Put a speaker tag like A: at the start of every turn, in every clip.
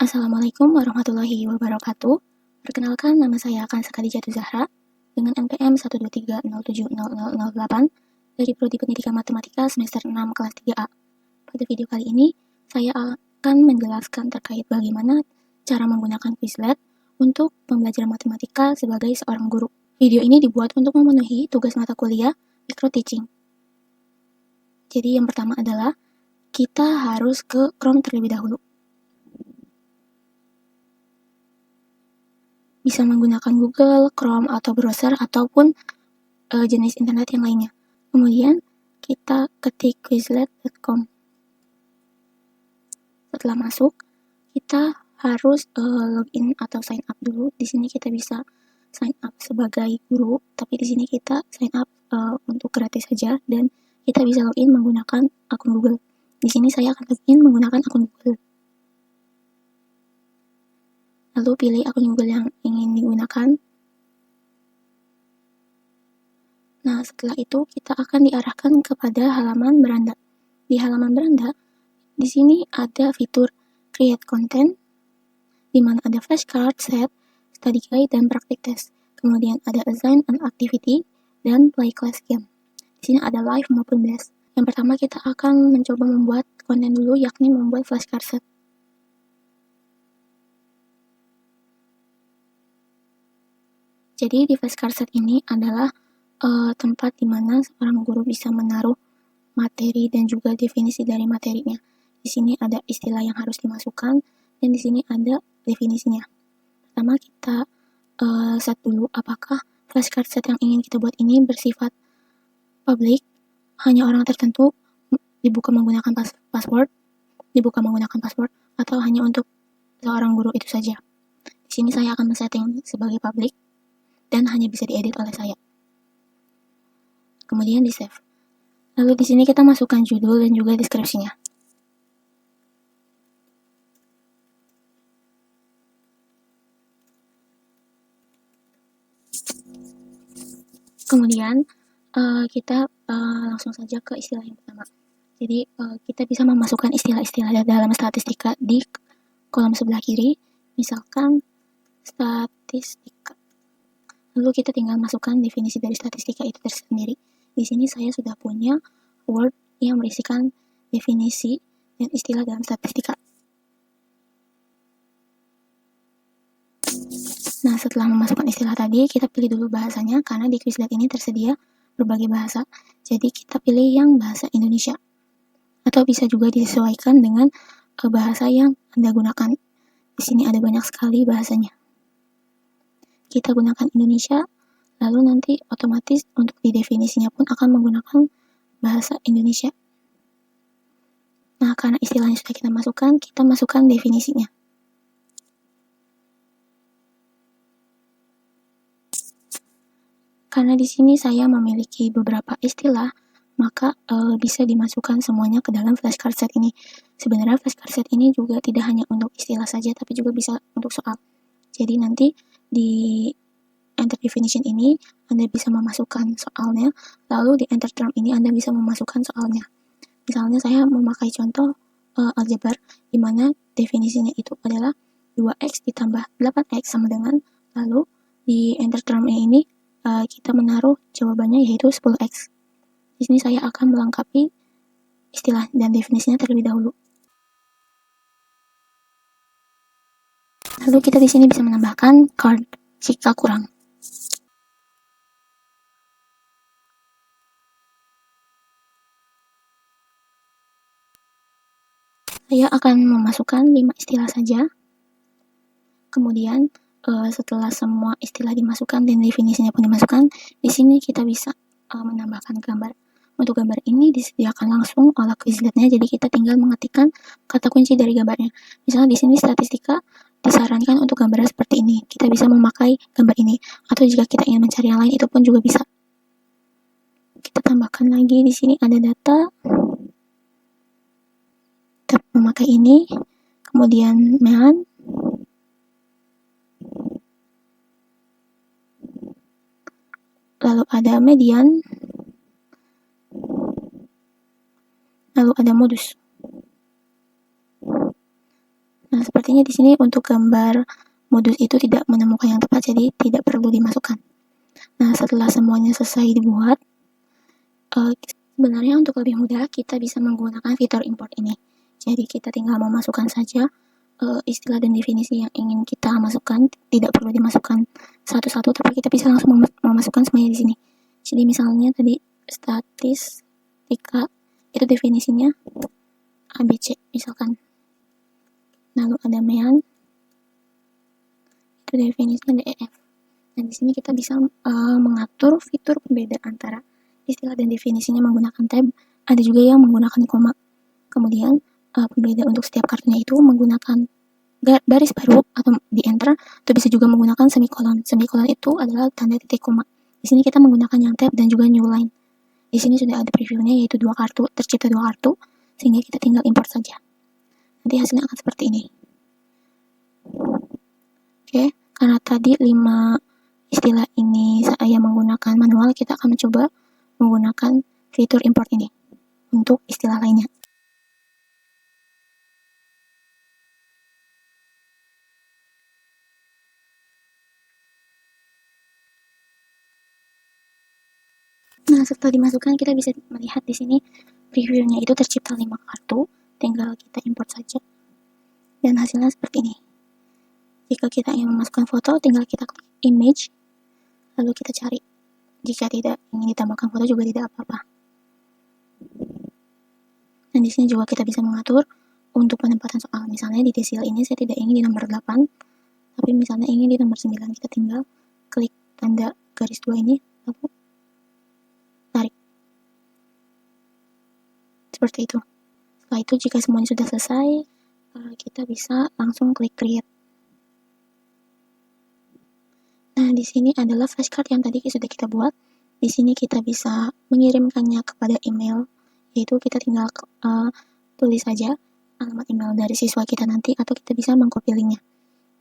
A: Assalamualaikum warahmatullahi wabarakatuh. Perkenalkan, nama saya Kansa Khadijatuh Zahra dengan NPM 123070008 dari Prodi Pendidikan Matematika semester 6 kelas 3A. Pada video kali ini, saya akan menjelaskan terkait bagaimana cara menggunakan Quizlet untuk pembelajaran matematika sebagai seorang guru. Video ini dibuat untuk memenuhi tugas mata kuliah micro teaching. Jadi yang pertama adalah kita harus ke Chrome terlebih dahulu. Bisa menggunakan Google, Chrome, atau browser, ataupun jenis internet yang lainnya. Kemudian kita ketik quizlet.com. Setelah masuk, kita harus login atau sign up dulu. Di sini kita bisa sign up sebagai guru, tapi di sini kita sign up untuk gratis saja, dan kita bisa login menggunakan akun Google. Di sini saya akan login menggunakan akun Google. Lalu pilih akun Google yang ingin digunakan. Nah, setelah itu kita akan diarahkan kepada halaman beranda. Di halaman beranda, di sini ada fitur Create Content, di mana ada flashcard, set, study guide, dan praktik test. Kemudian ada Assign an Activity, dan Play Class Game. Di sini ada live maupun blast. Yang pertama kita akan mencoba membuat konten dulu, yakni membuat flashcard set. Jadi di flashcard set ini adalah tempat di mana seorang guru bisa menaruh materi dan juga definisi dari materinya. Di sini ada istilah yang harus dimasukkan, dan di sini ada definisinya. Pertama kita set dulu apakah flashcard set yang ingin kita buat ini bersifat public, hanya orang tertentu, dibuka menggunakan password, atau hanya untuk seorang guru itu saja. Di sini saya akan men-setting sebagai public dan hanya bisa diedit oleh saya. Kemudian di save. Lalu di sini kita masukkan judul dan juga deskripsinya. Kemudian kita langsung saja ke istilah yang pertama. Jadi kita bisa memasukkan istilah-istilah dalam statistika di kolom sebelah kiri, misalkan statistika. Lalu kita tinggal masukkan definisi dari statistika itu tersendiri. Di sini saya sudah punya Word yang berisikan definisi dan istilah dalam statistika. Nah, setelah memasukkan istilah tadi, kita pilih dulu bahasanya, karena di Quizlet ini tersedia berbagai bahasa. Jadi kita pilih yang bahasa Indonesia. Atau bisa juga disesuaikan dengan bahasa yang Anda gunakan. Di sini ada banyak sekali bahasanya. Kita gunakan Indonesia, lalu nanti otomatis untuk di definisinya pun akan menggunakan bahasa Indonesia. Nah, karena istilahnya sudah kita masukkan definisinya. Karena di sini saya memiliki beberapa istilah, maka bisa dimasukkan semuanya ke dalam flashcard set ini. Sebenarnya flashcard set ini juga tidak hanya untuk istilah saja, tapi juga bisa untuk soal. Jadi nanti di enter definition ini Anda bisa memasukkan soalnya, lalu di enter term ini Anda bisa memasukkan soalnya. Misalnya saya memakai contoh aljabar, di mana definisinya itu adalah 2x ditambah 8x sama dengan, lalu di enter term ini kita menaruh jawabannya yaitu 10x. Di sini saya akan melengkapi istilah dan definisinya terlebih dahulu. Lalu kita di sini bisa menambahkan card jika kurang. Saya akan memasukkan 5 istilah saja. Kemudian setelah semua istilah dimasukkan dan definisinya pun dimasukkan, di sini kita bisa menambahkan gambar. Untuk gambar ini disediakan langsung oleh Quizlet-nya, jadi kita tinggal mengetikkan kata kunci dari gambarnya. Misalnya di sini statistika disarankan untuk gambar seperti ini. Kita bisa memakai gambar ini, atau jika kita ingin mencari yang lain itu pun juga bisa. Kita tambahkan lagi di sini ada data. Kita memakai ini, kemudian mean. Lalu ada median, lalu ada modus. Nah, Nah, sepertinya di sini untuk gambar modus itu tidak menemukan yang tepat, jadi tidak perlu dimasukkan. Nah, setelah semuanya selesai dibuat, sebenarnya untuk lebih mudah kita bisa menggunakan fitur import ini. Jadi kita tinggal memasukkan saja istilah dan definisi yang ingin kita masukkan, tidak perlu dimasukkan satu-satu, tapi kita bisa langsung memasukkan semuanya di sini. Jadi misalnya tadi statistika itu definisinya ABC misalkan. Lalu ada MEAN itu definisinya DEF. Nah, di sini kita bisa mengatur fitur pembeda antara istilah dan definisinya menggunakan tab. Ada juga yang menggunakan koma. Kemudian pembeda untuk setiap kartunya itu menggunakan baris baru atau di enter, atau bisa juga menggunakan semikolon. Semikolon itu adalah tanda titik koma. Di sini kita menggunakan yang tab dan juga new line. Di sini sudah ada previewnya, yaitu tercipta dua kartu, sehingga kita tinggal import saja. Nanti hasilnya akan seperti ini. Oke, karena tadi 5 istilah ini saya menggunakan manual, kita akan mencoba menggunakan fitur import ini untuk istilah lainnya. Nah, setelah dimasukkan, kita bisa melihat di sini previewnya itu tercipta 5 kartu, tinggal kita import saja. Dan hasilnya seperti ini. Jika kita ingin memasukkan foto, tinggal kita klik image, lalu kita cari. Jika tidak ingin ditambahkan foto juga tidak apa-apa. Dan di sini juga kita bisa mengatur untuk penempatan soal. Misalnya di desil ini saya tidak ingin di nomor 8, tapi misalnya ingin di nomor 9, kita tinggal klik tanda garis 2 ini, lalu tarik. Seperti itu. Setelah itu, jika semuanya sudah selesai, kita bisa langsung klik create. Nah, di sini adalah flashcard yang tadi sudah kita buat. Di sini kita bisa mengirimkannya kepada email, yaitu kita tinggal tulis saja alamat email dari siswa kita nanti, atau kita bisa mengcopy linknya.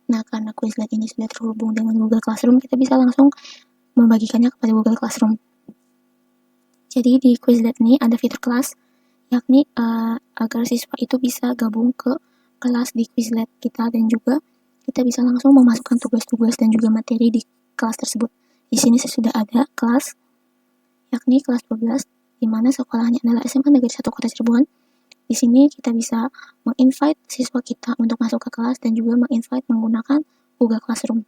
A: Nah, karena Quizlet ini sudah terhubung dengan Google Classroom, kita bisa langsung membagikannya kepada Google Classroom. Jadi di Quizlet ini ada fitur kelas, yakni agar siswa itu bisa gabung ke kelas di Quizlet kita, dan juga kita bisa langsung memasukkan tugas-tugas dan juga materi di kelas tersebut. Di sini sudah ada kelas, yakni kelas 12, di mana sekolahnya adalah SMA Negeri 1 Kota Cirebon. Di sini kita bisa menginvite siswa kita untuk masuk ke kelas dan juga menginvite menggunakan Google Classroom.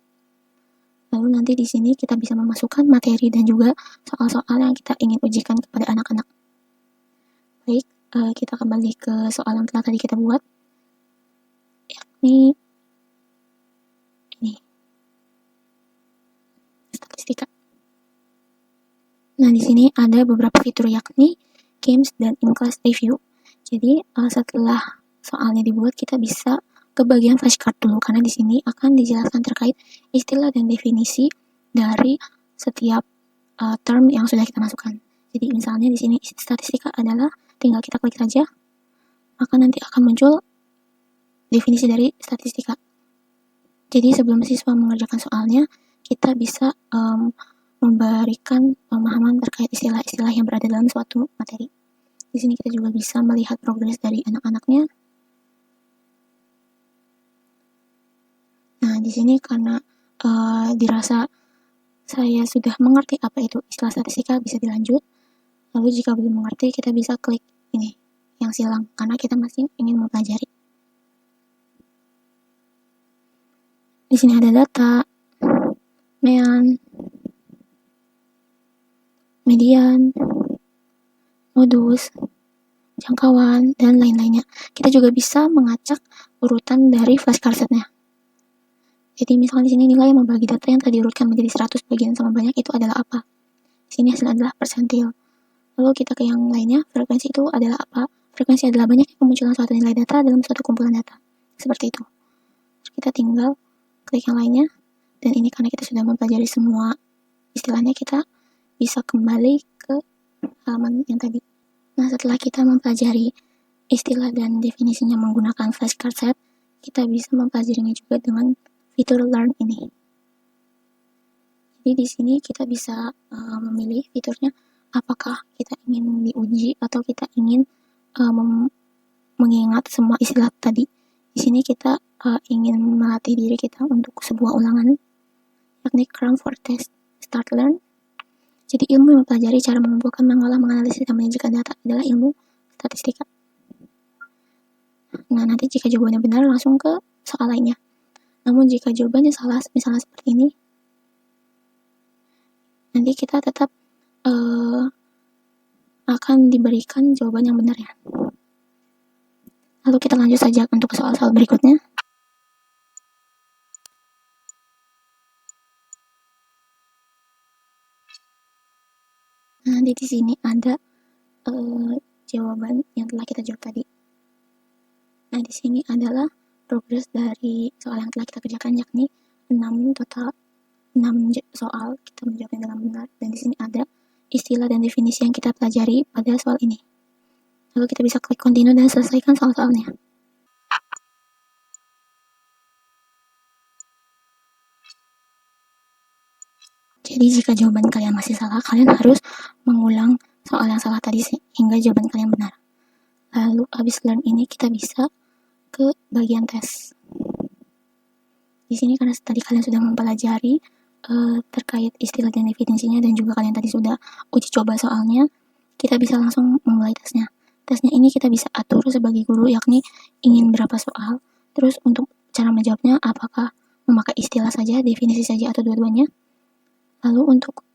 A: Lalu nanti di sini kita bisa memasukkan materi dan juga soal-soal yang kita ingin ujikan kepada anak-anak. Baik, kita kembali ke soal yang telah tadi kita buat, yakni ini, statistika. Nah, di sini ada beberapa fitur, yakni games dan in-class review. Jadi setelah soalnya dibuat, kita bisa ke bagian flashcard dulu, karena di sini akan dijelaskan terkait istilah dan definisi dari setiap term yang sudah kita masukkan. Jadi misalnya di sini statistika adalah, tinggal kita klik saja, maka nanti akan muncul definisi dari statistika. Jadi sebelum siswa mengerjakan soalnya, kita bisa memberikan pemahaman terkait istilah-istilah yang berada dalam suatu materi. Di sini kita juga bisa melihat progres dari anak-anaknya. Nah, di sini karena dirasa saya sudah mengerti apa itu istilah statistika, bisa dilanjut. Lalu jika belum mengerti, kita bisa klik ini, yang silang, karena kita masih ingin mempelajari. Di sini ada data, MEAN, median, modus, jangkauan, dan lain-lainnya. Kita juga bisa mengacak urutan dari flashcard setnya. Jadi misalnya di sini nilai membagi data yang tadi diurutkan menjadi 100 bagian sama banyak itu adalah apa. Di sini hasil adalah persentil. Lalu kita ke yang lainnya, frekuensi itu adalah apa. Frekuensi adalah banyaknya kemunculan suatu nilai data dalam suatu kumpulan data. Seperti itu. Terus kita tinggal klik yang lainnya, dan ini karena kita sudah mempelajari semua istilahnya, kita bisa kembali ke halaman yang tadi. Nah, setelah kita mempelajari istilah dan definisinya menggunakan flashcard set, kita bisa mempelajarinya juga dengan fitur learn ini. Jadi di sini kita bisa memilih fiturnya, apakah kita ingin diuji atau kita ingin mengingat semua istilah tadi. Di sini kita ingin melatih diri kita untuk sebuah ulangan, yakni Cram for Test Start Learn. Jadi ilmu yang mempelajari cara mengumpulkan, mengolah, menganalisis, dan menyajikan data adalah ilmu statistika. Nah, nanti jika jawabannya benar langsung ke soal lainnya. Namun jika jawabannya salah, misalnya seperti ini, nanti kita tetap akan diberikan jawaban yang benar ya. Lalu kita lanjut saja untuk soal-soal berikutnya. Nah, di sini ada jawaban yang telah kita jawab tadi. Nah, di sini adalah progres dari soal yang telah kita kerjakan, yakni 6 soal kita menjawabnya dengan benar. Dan di sini ada istilah dan definisi yang kita pelajari pada soal ini. Lalu kita bisa klik continue dan selesaikan soal-soalnya. Jadi jika jawaban kalian masih salah, kalian harus mengulang soal yang salah tadi hingga jawaban kalian benar. Lalu habis learn ini kita bisa ke bagian tes. Di sini karena tadi kalian sudah mempelajari terkait istilah dan definisinya, dan juga kalian tadi sudah uji coba soalnya, kita bisa langsung memulai tesnya. Tesnya ini kita bisa atur sebagai guru, yakni ingin berapa soal, terus untuk cara menjawabnya apakah memakai istilah saja, definisi saja, atau dua-duanya. Lalu untuk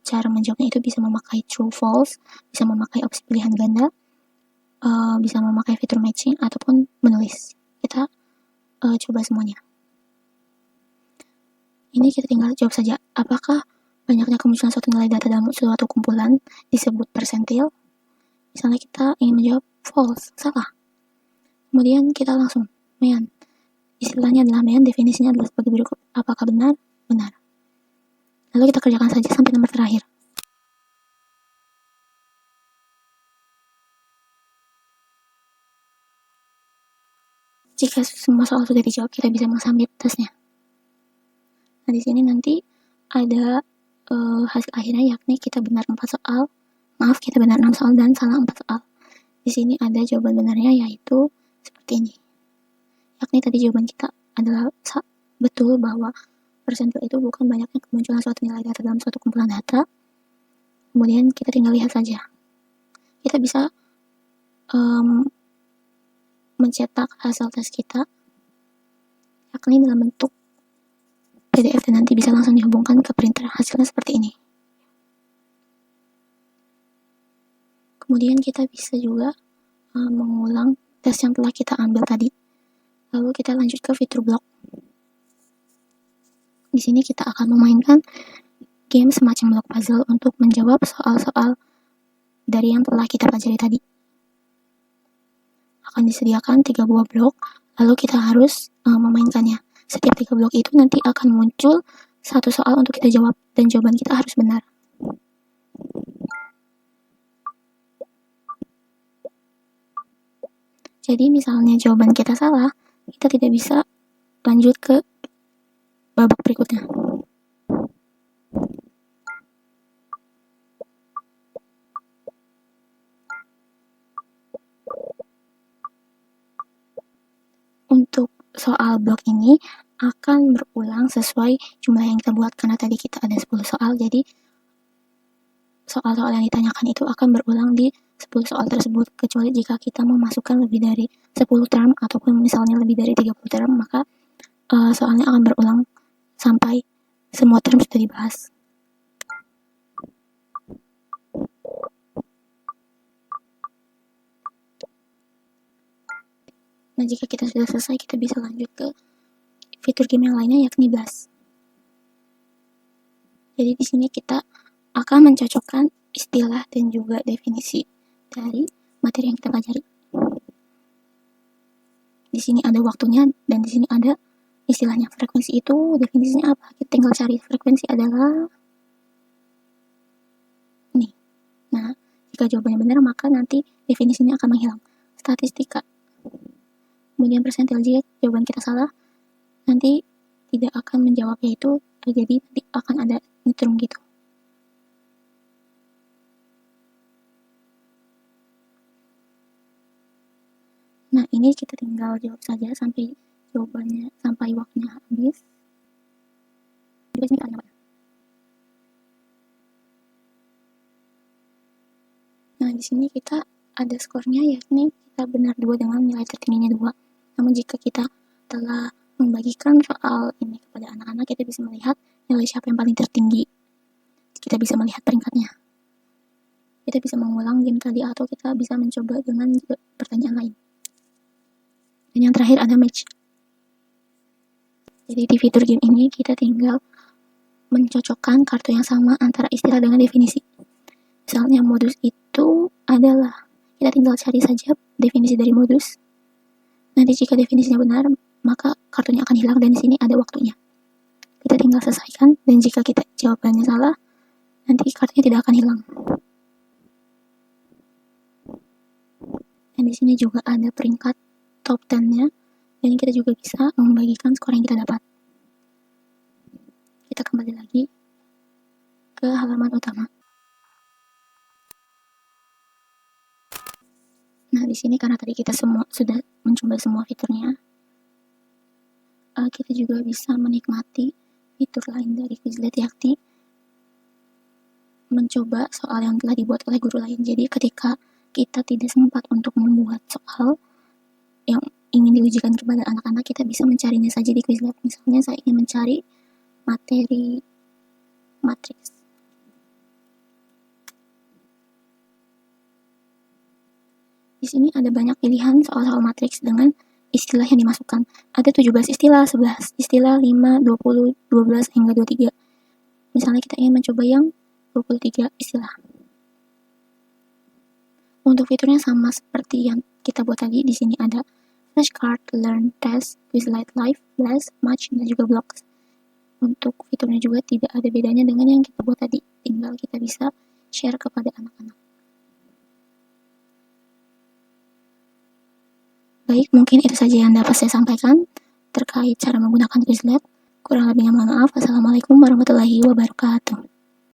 A: cara menjawabnya itu bisa memakai true false, bisa memakai opsi pilihan ganda, bisa memakai fitur matching, ataupun menulis. Kita coba semuanya. Ini kita tinggal jawab saja, apakah banyaknya kemunculan suatu nilai data dalam suatu kumpulan disebut persentil. Misalnya kita ingin menjawab false, salah. Kemudian kita langsung mean. Istilahnya adalah mean, definisinya adalah sebagai berikut. Apakah benar? Benar. Lalu kita kerjakan saja sampai nomor terakhir. Jika semua soal sudah dijawab, kita bisa mensubmit tesnya. Nah, di sini nanti ada hasil akhirnya, yakni kita benar 4 soal, kita benar 6 soal dan salah 4 soal. Di sini ada jawaban benarnya, yaitu seperti ini. Yakni tadi jawaban kita adalah betul bahwa persentil itu bukan banyaknya kemunculan suatu nilai data dalam suatu kumpulan data. Kemudian kita tinggal lihat saja. Kita bisa mencetak hasil tes kita, yakni dalam bentuk PDF, dan nanti bisa langsung dihubungkan ke printer. Hasilnya seperti ini. Kemudian kita bisa juga mengulang tes yang telah kita ambil tadi. Lalu kita lanjut ke fitur blok. Di sini kita akan memainkan game semacam blok puzzle untuk menjawab soal-soal dari yang telah kita pelajari tadi. Akan disediakan 3 buah blok, lalu kita harus memainkannya. Setiap 3 blok itu nanti akan muncul satu soal untuk kita jawab, dan jawaban kita harus benar. Jadi misalnya jawaban kita salah, kita tidak bisa lanjut ke babak berikutnya. Untuk soal blok ini akan berulang sesuai jumlah yang kita buat, karena tadi kita ada 10 soal, jadi soal-soal yang ditanyakan itu akan berulang di 10 soal tersebut, kecuali jika kita memasukkan lebih dari 10 term ataupun misalnya lebih dari 30 term, maka soalnya akan berulang sampai semua term sudah dibahas. Nah, jika kita sudah selesai, kita bisa lanjut ke fitur game yang lainnya, yakni Blast. Jadi di sini kita akan mencocokkan istilah dan juga definisi dari materi yang kita pelajari. Di sini ada waktunya, dan di sini ada istilahnya. Frekuensi itu definisinya apa? Kita tinggal cari. Frekuensi adalah ini. Nah, jika jawabannya benar, maka nanti definisinya akan menghilang. Statistika. Kemudian persentil, jika jawaban kita salah, nanti tidak akan menjawab, yaitu jadi nanti akan ada neutrum gitu. Nah, ini kita tinggal jawab saja sampai waktunya habis. Di sini kan, nah, di sini kita ada skornya, yakni kita benar 2 dengan nilai tertingginya 2. Namun jika kita telah membagikan soal ini kepada anak-anak, kita bisa melihat nilai siapa yang paling tertinggi. Kita bisa melihat peringkatnya. Kita bisa mengulang game tadi atau kita bisa mencoba dengan pertanyaan lain. Dan yang terakhir ada match. Jadi di fitur game ini kita tinggal mencocokkan kartu yang sama antara istilah dengan definisi. Misalnya modus itu adalah, kita tinggal cari saja definisi dari modus. Nanti jika definisinya benar, maka kartunya akan hilang dan di sini ada waktunya. Kita tinggal selesaikan, dan jika kita jawabannya salah, nanti kartunya tidak akan hilang. Dan di sini juga ada peringkat top 10-nya, dan kita juga bisa membagikan skor yang kita dapat. Kita kembali lagi ke halaman utama. Nah, di sini karena tadi kita semua sudah mencoba semua fiturnya, kita juga bisa menikmati fitur lain dari Quizlet, yakni mencoba soal yang telah dibuat oleh guru lain. Jadi ketika kita tidak sempat untuk membuat soal yang ingin diujikan kepada anak-anak, kita bisa mencarinya saja di Quizlet. Misalnya saya ingin mencari materi matriks. Di sini ada banyak pilihan soal-soal matriks dengan istilah yang dimasukkan. Ada 17 istilah, 11 istilah, 5, 20, 12, hingga 23. Misalnya kita ingin mencoba yang 23 istilah. Untuk fiturnya sama seperti yang kita buat tadi. Di sini ada flashcard, learn, test, Quizlet live, blast, match, dan juga blocks. Untuk fiturnya juga tidak ada bedanya dengan yang kita buat tadi. Tinggal kita bisa share kepada anak-anak. Baik, mungkin itu saja yang dapat saya sampaikan terkait cara menggunakan Quizlet. Kurang lebihnya mohon maaf. Wassalamualaikum warahmatullahi wabarakatuh.